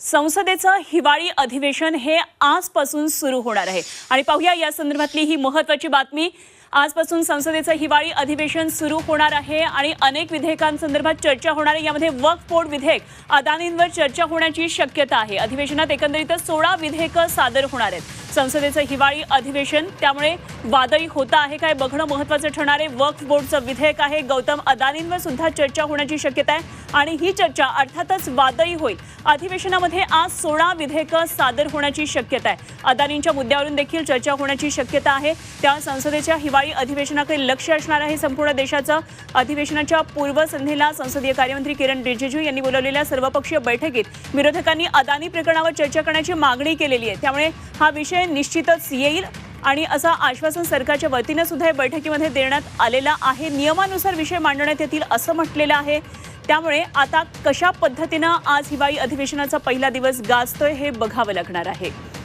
संसदेचं हिवाळी अधिवेशन हे आजपासून सुरू होणार आहे आणि पाहूया या संदर्भातली ही महत्त्वाची बातमी। आजपासून संसदेचं हिवाळी अधिवेशन सुरू होणार आहे आणि अनेक विधेयकांसंदर्भात चर्चा होणार आहे। यामध्ये वक्फ बोर्ड विधेयक अदानींवर चर्चा होण्याची शक्यता आहे। अधिवेशनात एकंदरीतच 16 विधेयकं सादर होणार आहेत। संसदेचं हिवाळी अधिवेशन त्यामुळे वादळी होतं आहे काय बघणं महत्त्वाचं ठरणार आहे। वक्फ बोर्डचं विधेयक आहे, गौतम अदानींवर सुद्धा चर्चा होण्याची शक्यता आहे आणि ही चर्चा अर्थातच वादळी होईल। अधिवेशनामध्ये आज 16 विधेयकं सादर होण्याची शक्यता आहे। अदानींच्या मुद्द्यावरून देखील चर्चा होण्याची शक्यता आहे। त्या संसदेच्या हिवाळी अधिवेशनाकडे लक्ष असणार आहे संपूर्ण देशाचं। अधिवेशनाच्या पूर्वसंध्येला संसदीय कार्यमंत्री किरण रिजिजू यांनी बोलवलेल्या सर्वपक्षीय बैठकीत विरोधकांनी अदानी प्रकरणावर चर्चा करण्याची मागणी केलेली आहे। त्यामुळे हा विषय निश्चितच येईल आणि असं आश्वासन सरकारच्या वतीने सुद्धा या बैठकीमध्ये देण्यात आलेला आहे। नियमानुसार विषय मांडण्यात येतील असं म्हटलेलं आहे। त्यामुळे आता कशा पद्धतीने आज हिवाळी अधिवेशनाचा पहिला दिवस गाजतोय हे बघावं लागणार आहे।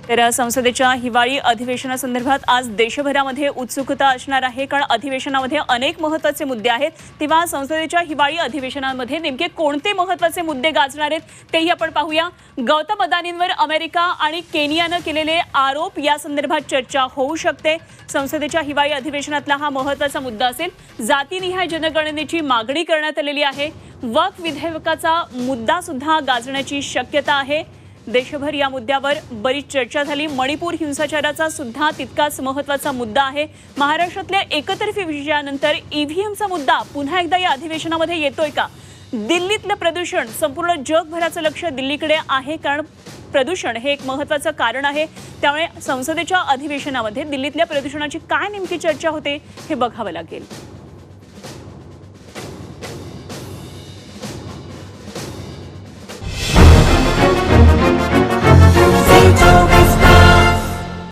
तर संसदेच्या हिवाळी अधिवेशनासंदर्भात आज देशभरामध्ये उत्सुकता असणार आहे, कारण अधिवेशनामध्ये अनेक महत्त्वाचे मुद्दे आहेत। तेव्हा संसदेच्या हिवाळी अधिवेशनामध्ये नेमके कोणते महत्त्वाचे मुद्दे गाजणार आहेत तेही आपण पाहूया। गौतम अदानींवर अमेरिका आणि केनियानं केलेले आरोप या संदर्भात चर्चा होऊ शकते। संसदेच्या हिवाळी अधिवेशनातला हा महत्त्वाचा मुद्दा असेल। जातीनिहाय जनगणनेची मागणी करण्यात आलेली आहे। वक्फ विधेयकाचा मुद्दा सुद्धा गाजण्याची शक्यता आहे। देशभर या मुद्द्यावर बरीच चर्चा झाली। मणिपूर हिंसाचाराचा सुद्धा तितकाच महत्त्वाचा मुद्दा आहे। महाराष्ट्रातल्या एकतर्फी विजयानंतर ईव्हीएमचा मुद्दा पुन्हा एकदा या अधिवेशनामध्ये येतोय का? दिल्लीतलं प्रदूषण, संपूर्ण जगभराचं लक्ष दिल्लीकडे आहे, कारण प्रदूषण हे एक महत्त्वाचं कारण आहे। त्यामुळे संसदेच्या अधिवेशनामध्ये दिल्लीतल्या प्रदूषणाची काय नेमकी चर्चा होते हे बघावं लागेल।